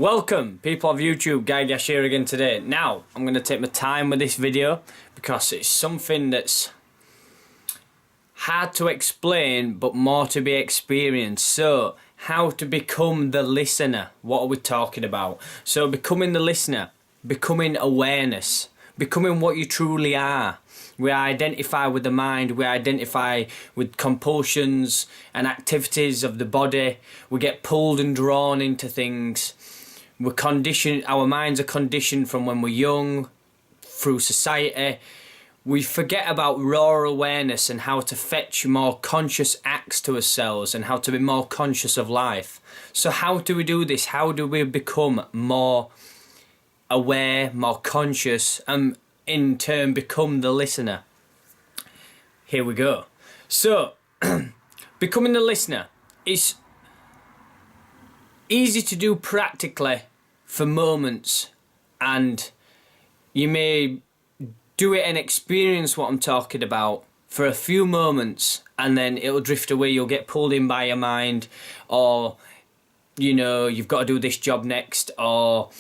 Welcome, people of YouTube, Guy Gash here again today. Now, I'm going to take my time with this video because it's something that's hard to explain but more to be experienced. So, how to become the listener. What are we talking about? So, becoming the listener, becoming awareness, becoming what you truly are. We identify with the mind, we identify with compulsions and activities of the body. We get pulled and drawn into things. We're conditioned, our minds are conditioned from when we're young, through society. We forget about raw awareness and how to fetch more conscious acts to ourselves and how to be more conscious of life. So how do we do this? How do we become more aware, more conscious, and in turn become the listener? Here we go. So, becoming the listener is easy to do practically for moments, and you may do it and experience what I'm talking about for a few moments, and then it'll drift away. You'll get pulled in by your mind, or you know, you've got to do this job next, or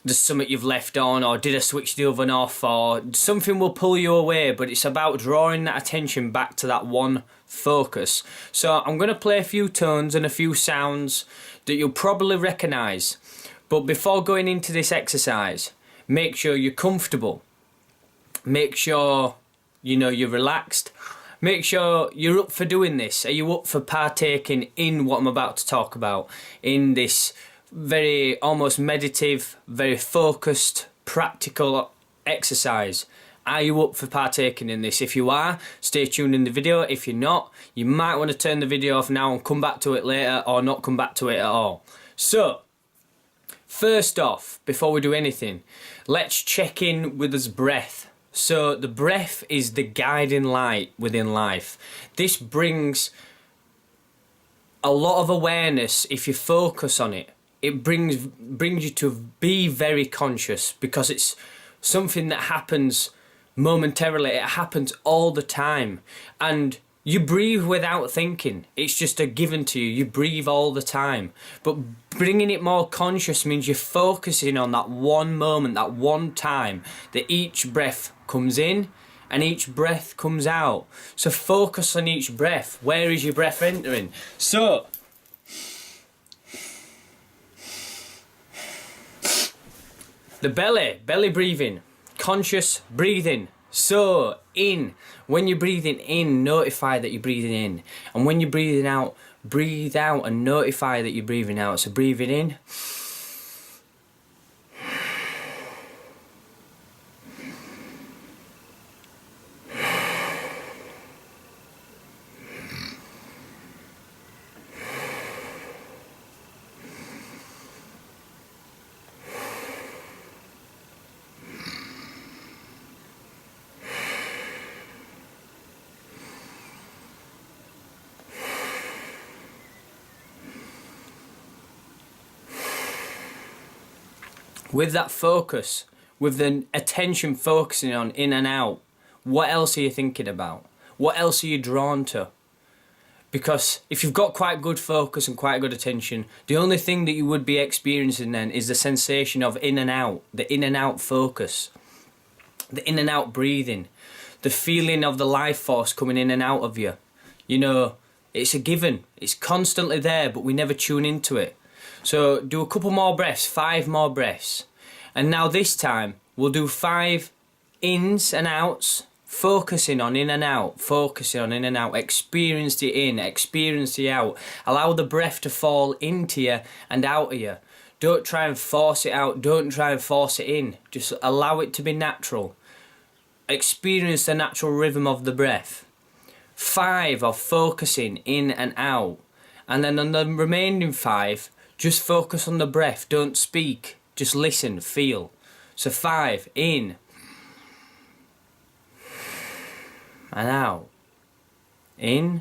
there's something you've left on, or did I switch the oven off, or something will pull you away. But it's about drawing that attention back to that one focus. So I'm going to play a few tones and a few sounds that you'll probably recognise. But before going into this exercise, make sure you're comfortable. Make sure, you know, you're relaxed. Make sure you're up for doing this. Are you up for partaking in what I'm about to talk about? In this very almost meditative, very focused, practical exercise. Are you up for partaking in this? If you are, stay tuned in the video. If you're not, you might want to turn the video off now and come back to it later, or not come back to it at all. So, first off, before we do anything, let's check in with this breath. So the breath is the guiding light within life. This brings a lot of awareness if you focus on it. It brings you to be very conscious, because it's something that happens momentarily. It happens all the time, and you breathe without thinking. It's just a given to you. You breathe all the time, but bringing it more conscious means you're focusing on that one moment, that one time that each breath comes in and each breath comes out. So focus on each breath. Where is your breath entering? So the belly breathing, conscious breathing. So in, when you're breathing in, notify that you're breathing in. And when you're breathing out, breathe out and notify that you're breathing out. So breathing in. With that focus, with the attention focusing on in and out, what else are you thinking about? What else are you drawn to? Because if you've got quite good focus and quite good attention, the only thing that you would be experiencing then is the sensation of in and out, the in and out focus, the in and out breathing, the feeling of the life force coming in and out of you. You know, it's a given. It's constantly there, but we never tune into it. So do a couple more breaths, 5 more breaths. And now this time, we'll do 5 ins and outs, focusing on in and out, focusing on in and out. Experience the in, experience the out. Allow the breath to fall into you and out of you. Don't try and force it out, don't try and force it in. Just allow it to be natural. Experience the natural rhythm of the breath. 5 of focusing in and out. And then on the remaining 5, just focus on the breath, don't speak, just listen, feel. So 5, in and out, in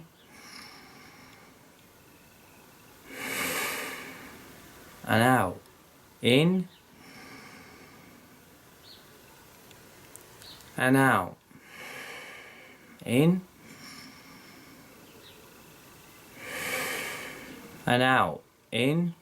and out, in and out, in and out, in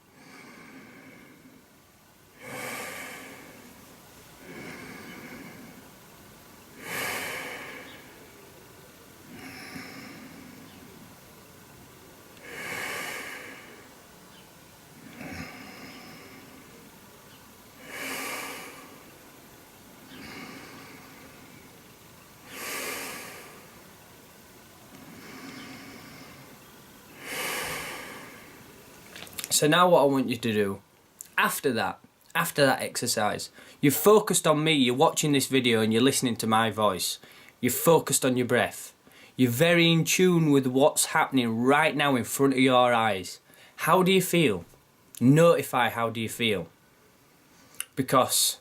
So now what I want you to do, after that exercise, you've focused on me, you're watching this video and you're listening to my voice. You're focused on your breath. You're very in tune with what's happening right now in front of your eyes. How do you feel? Notify how do you feel. Because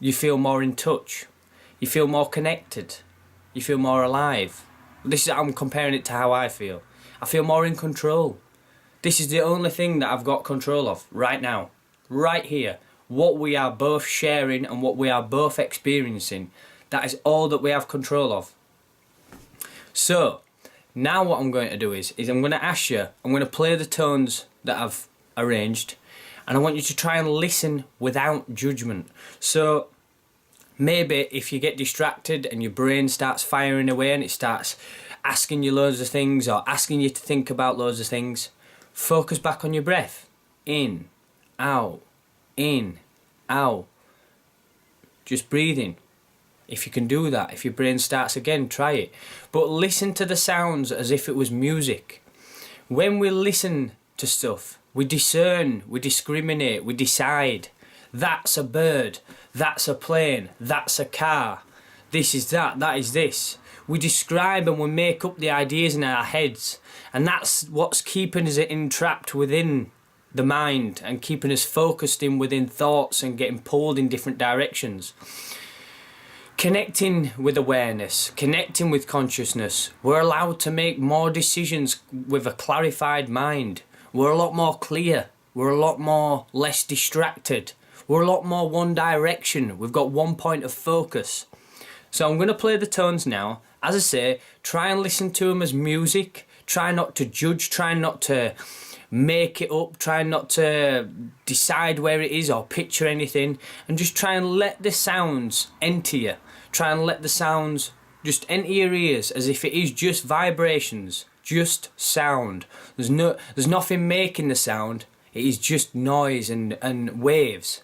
you feel more in touch. You feel more connected. You feel more alive. I'm comparing it to how I feel. I feel more in control. This is the only thing that I've got control of right now. Right here. What we are both sharing and what we are both experiencing. That is all that we have control of. So, now what I'm going to do is I'm going to ask you, I'm going to play the tones that I've arranged, and I want you to try and listen without judgment. So, maybe if you get distracted and your brain starts firing away and it starts asking you loads of things or asking you to think about loads of things, focus back on your breath. In, out, in, out. Just breathing. If you can do that, if your brain starts again, try it. But listen to the sounds as if it was music. When we listen to stuff, we discern, we discriminate, we decide. That's a bird, that's a plane, that's a car. This is that is this. We describe and we make up the ideas in our heads. And that's what's keeping us entrapped within the mind and keeping us focused in within thoughts and getting pulled in different directions. Connecting with awareness, connecting with consciousness, we're allowed to make more decisions with a clarified mind. We're a lot more clear. We're a lot more less distracted. We're a lot more one direction. We've got one point of focus. So I'm going to play the tones now. As I say, try and listen to them as music. Try not to judge. Try not to make it up. Try not to decide where it is or picture anything. And just try and let the sounds enter you. Try and let the sounds just enter your ears as if it is just vibrations, just sound. There's nothing making the sound. It is just noise and waves.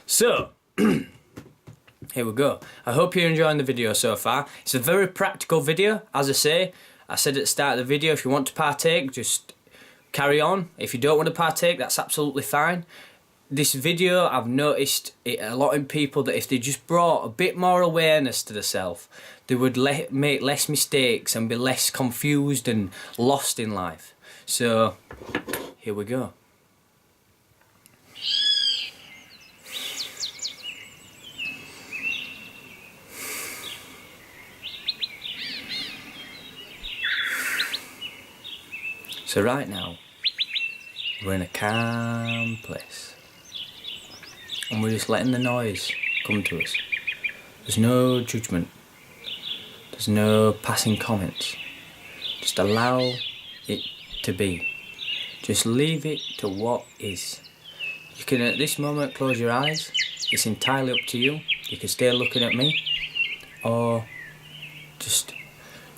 So, here we go. I hope you're enjoying the video so far. It's a very practical video, as I said at the start of the video, if you want to partake, just carry on. If you don't want to partake, that's absolutely fine. This video, I've noticed it a lot in people that if they just brought a bit more awareness to the self, they would make less mistakes and be less confused and lost in life. So, here we go. So right now, we're in a calm place. And we're just letting the noise come to us. There's no judgment. There's no passing comments. Just allow it to be. Just leave it to what is. You can at this moment close your eyes. It's entirely up to you. You can stay looking at me. Or just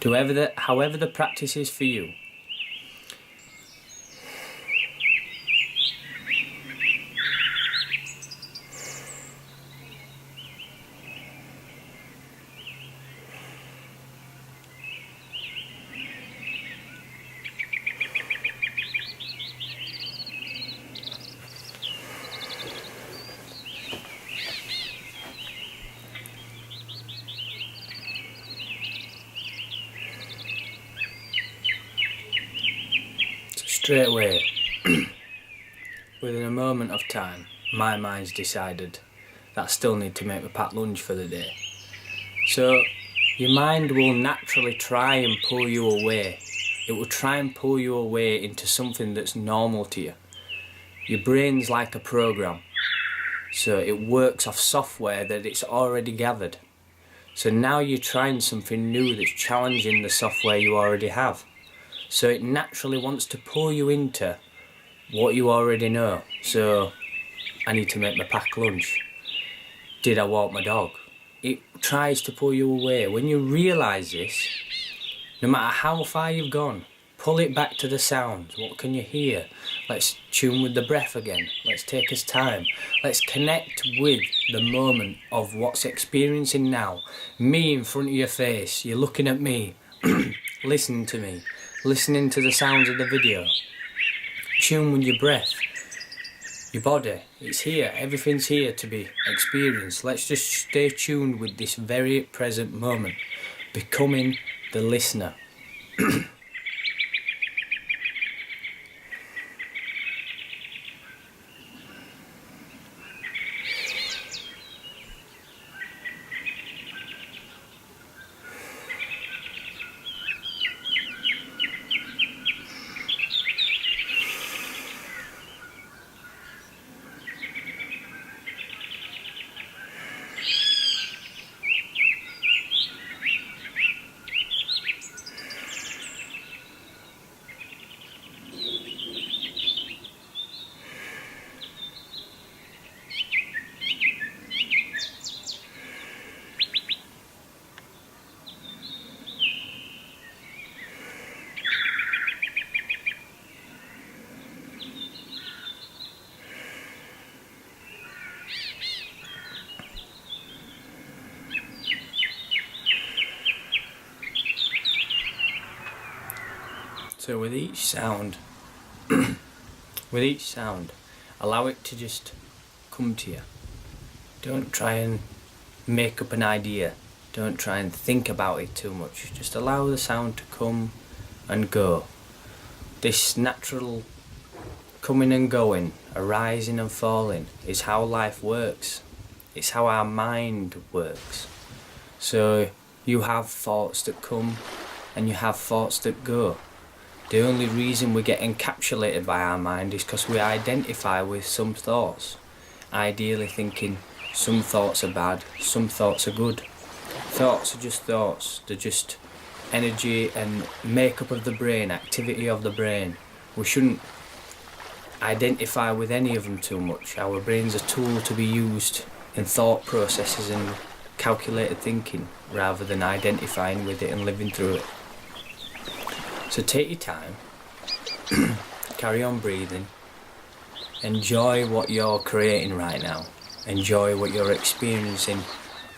do however the practice is for you. Straight away, within a moment of time, my mind's decided that I still need to make my packed lunch for the day. So your mind will naturally try and pull you away. It will try and pull you away into something that's normal to you. Your brain's like a program, so it works off software that it's already gathered. So now you're trying something new that's challenging the software you already have. So it naturally wants to pull you into what you already know. So, I need to make my packed lunch. Did I walk my dog? It tries to pull you away. When you realise this, no matter how far you've gone, pull it back to the sounds. What can you hear? Let's tune with the breath again. Let's take us time. Let's connect with the moment of what's experiencing now. Me in front of your face. You're looking at me. Listening to me. Listening to the sounds of the video. tune with your breath, your body. It's here, everything's here to be experienced. Let's just stay tuned with this very present moment, becoming the listener. So with each sound, allow it to just come to you. Don't try and make up an idea. Don't try and think about it too much. Just allow the sound to come and go. This natural coming and going, arising and falling, is how life works. It's how our mind works. So you have thoughts that come and you have thoughts that go. The only reason we get encapsulated by our mind is because we identify with some thoughts, ideally thinking some thoughts are bad, some thoughts are good. Thoughts are just thoughts, they're just energy and makeup of the brain, activity of the brain. We shouldn't identify with any of them too much. Our brain's a tool to be used in thought processes and calculated thinking, rather than identifying with it and living through it. So take your time, carry on breathing, enjoy what you're creating right now, enjoy what you're experiencing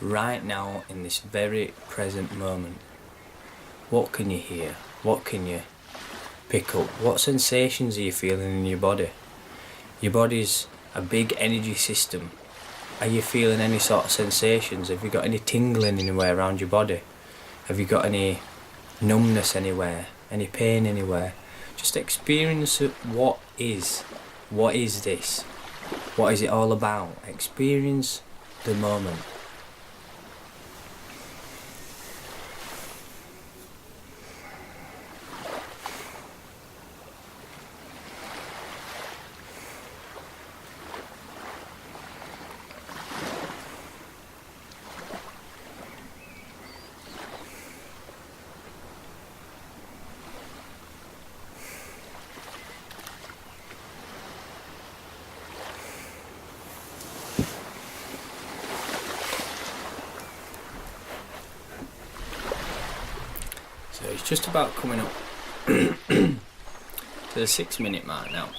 right now in this very present moment. What can you hear? What can you pick up? What sensations are you feeling in your body? Your body's a big energy system. Are you feeling any sort of sensations? Have you got any tingling anywhere around your body? Have you got any numbness anywhere? Any pain anywhere? Just experience it. What is this? What is it all about? Experience the moment. So it's just about coming up to the 6-minute mark now.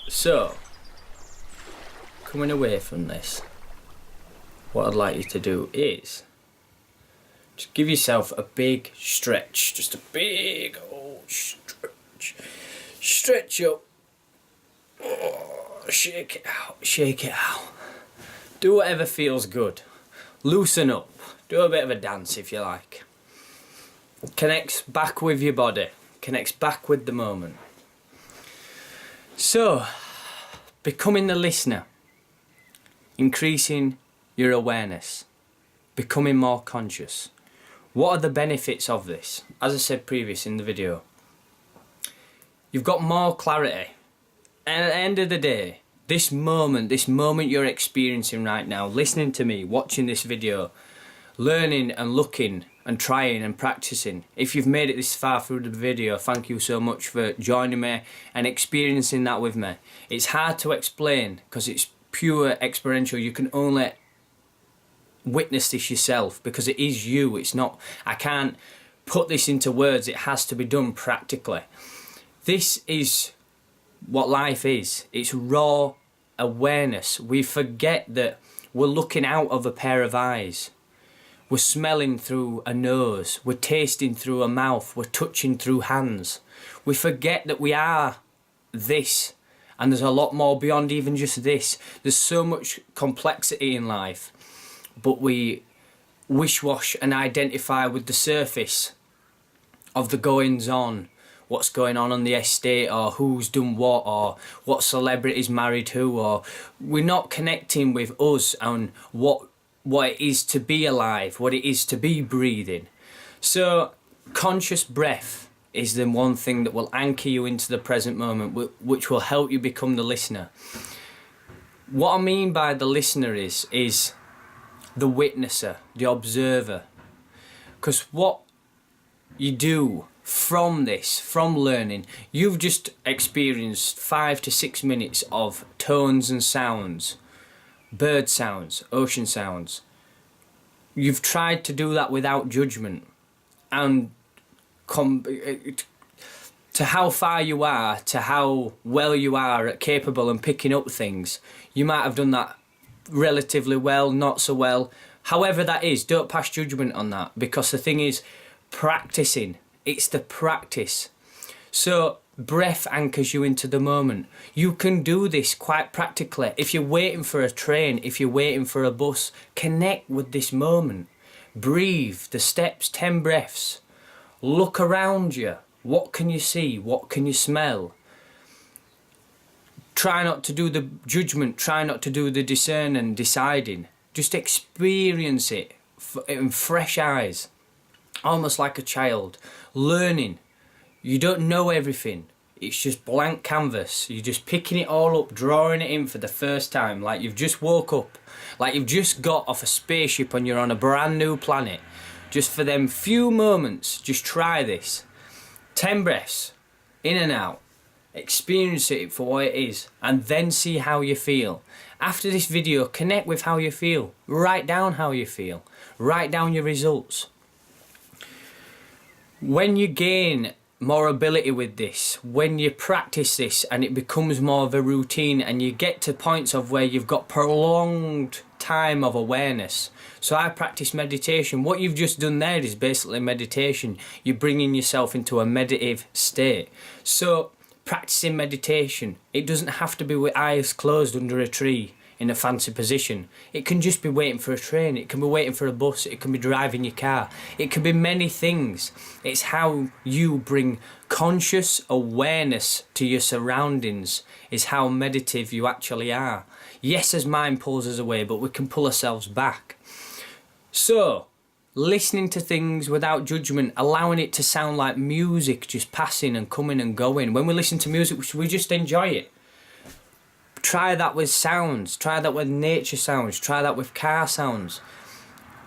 So, coming away from this, what I'd like you to do is just give yourself a big stretch, just a big old stretch. Stretch up, shake it out, shake it out. Do whatever feels good. Loosen up, do a bit of a dance if you like. Connects back with your body, connects back with the moment. So, becoming the listener, increasing your awareness, becoming more conscious. What are the benefits of this? As I said previous in the video, you've got more clarity. And at the end of the day, this moment you're experiencing right now, listening to me, watching this video, learning and looking and trying and practicing. If you've made it this far through the video, thank you so much for joining me and experiencing that with me. It's hard to explain because it's pure experiential. You can only witness this yourself because it is you. It's not, I can't put this into words. It has to be done practically. This is what life is. It's raw awareness. We forget that we're looking out of a pair of eyes. we're smelling through a nose, we're tasting through a mouth, we're touching through hands. We forget that we are this, and there's a lot more beyond even just this. There's so much complexity in life, but we wish-wash and identify with the surface of the goings-on, what's going on the estate, or who's done what celebrity's married who, or we're not connecting with us and what it is to be alive, what it is to be breathing. So conscious breath is the one thing that will anchor you into the present moment, which will help you become the listener. What I mean by the listener is the witnesser, the observer. Because what you do from this, from learning, you've just experienced 5 to 6 minutes of tones and sounds, bird sounds, ocean sounds. You've tried to do that without judgment, and to how far you are, to how well you are at capable and picking up things, you might have done that relatively well, not so well. However that is, don't pass judgment on that, because the thing is, practicing, it's the practice. So breath anchors you into the moment. You can do this quite practically. If you're waiting for a train, if you're waiting for a bus, connect with this moment. Breathe the steps, 10 breaths. Look around you. What can you see? What can you smell? Try not to do the judgment. Try not to do the discern and deciding. Just experience it in fresh eyes. Almost like a child. Learning. You don't know everything. It's just blank canvas. You're just picking it all up, drawing it in for the first time. Like you've just woke up. Like you've just got off a spaceship and you're on a brand new planet. Just for them few moments, just try this. 10 breaths, in and out. Experience it for what it is, and then see how you feel. After this video, connect with how you feel. Write down how you feel. Write down your results. When you gain more ability with this, when you practice this and it becomes more of a routine and you get to points of where you've got prolonged time of awareness. So I practice meditation. What you've just done there is basically meditation. You're bringing yourself into a meditative state. So practicing meditation, it doesn't have to be with eyes closed under a tree in a fancy position. It can just be waiting for a train. It can be waiting for a bus. It can be driving your car. It can be many things. It's how you bring conscious awareness to your surroundings is how meditative you actually are. Yes, as mind pulls us away, but we can pull ourselves back. So, listening to things without judgment, allowing it to sound like music, just passing and coming and going. When we listen to music, we just enjoy it. Try that with sounds. Try that with nature sounds. Try that with car sounds.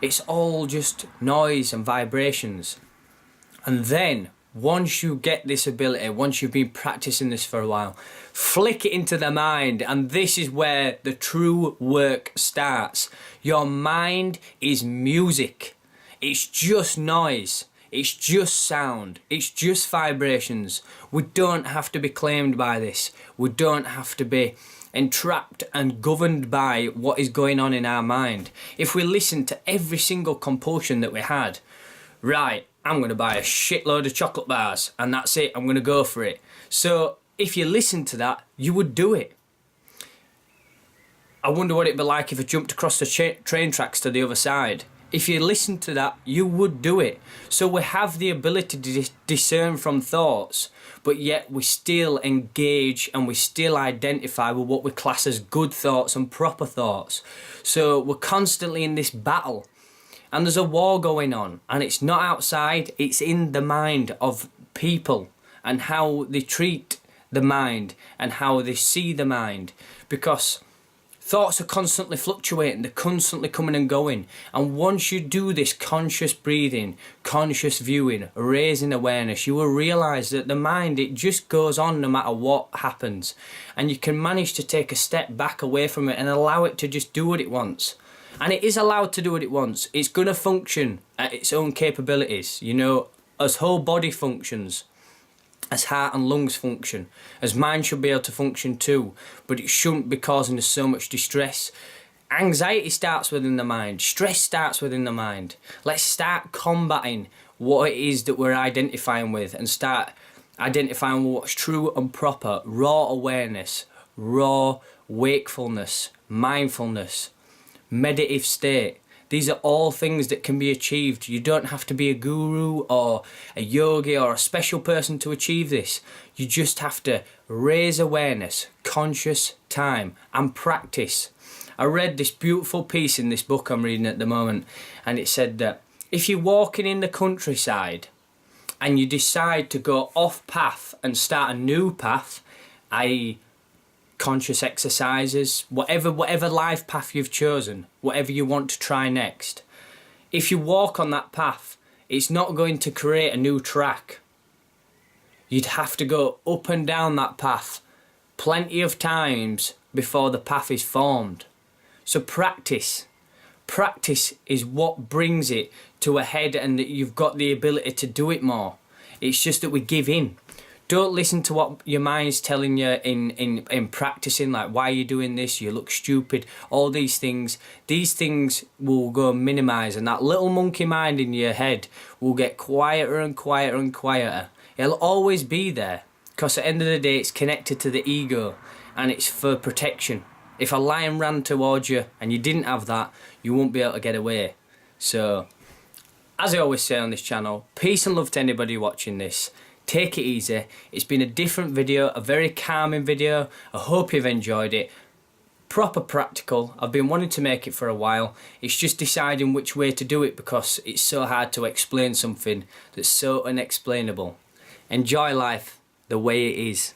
It's all just noise and vibrations. And then, once you get this ability, once you've been practicing this for a while, flick it into the mind, and this is where the true work starts. Your mind is music. It's just noise. It's just sound. It's just vibrations. We don't have to be claimed by this. We don't have to be entrapped and governed by what is going on in our mind. If we listen to every single compulsion that we had, right, I'm going to buy a shitload of chocolate bars and that's it, I'm going to go for it. So if you listen to that, you would do it. I wonder what it'd be like if I jumped across the train tracks to the other side. If you listen to that, you would do it. So we have the ability to discern from thoughts, but yet we still engage and we still identify with what we class as good thoughts and proper thoughts. So we're constantly in this battle. And there's a war going on, and it's not outside, it's in the mind of people and how they treat the mind and how they see the mind. Because thoughts are constantly fluctuating, they're constantly coming and going. And once you do this conscious breathing, conscious viewing, raising awareness, you will realise that the mind, it just goes on no matter what happens. And you can manage to take a step back away from it and allow it to just do what it wants. And it is allowed to do what it wants. It's going to function at its own capabilities. You know, as whole body functions, as heart and lungs function, as mind should be able to function too. But it shouldn't be causing us so much distress. Anxiety starts within the mind. Stress starts within the mind. Let's start combating what it is that we're identifying with and start identifying what's true and proper. Raw awareness, raw wakefulness, mindfulness, meditative state. These are all things that can be achieved. You don't have to be a guru or a yogi or a special person to achieve this. You just have to raise awareness, conscious time, and practice. I read this beautiful piece in this book I'm reading at the moment, and it said that if you're walking in the countryside and you decide to go off path and start a new path, i.e. conscious exercises, whatever life path you've chosen, whatever you want to try next, if you walk on that path, it's not going to create a new track. You'd have to go up and down that path plenty of times before the path is formed. So practice is what brings it to a head, and that you've got the ability to do it more. It's just that we give in. Don't listen to what your mind's telling you in practicing, like, why are you doing this? You look stupid. All these things will go minimise, and that little monkey mind in your head will get quieter and quieter and quieter. It'll always be there, because at the end of the day, it's connected to the ego, and it's for protection. If a lion ran towards you and you didn't have that, you won't be able to get away. So, as I always say on this channel, peace and love to anybody watching this. Take it easy. It's been a different video, a very calming video. I hope you've enjoyed it. Proper practical. I've been wanting to make it for a while. It's just deciding which way to do it, because it's so hard to explain something that's so unexplainable. Enjoy life the way it is.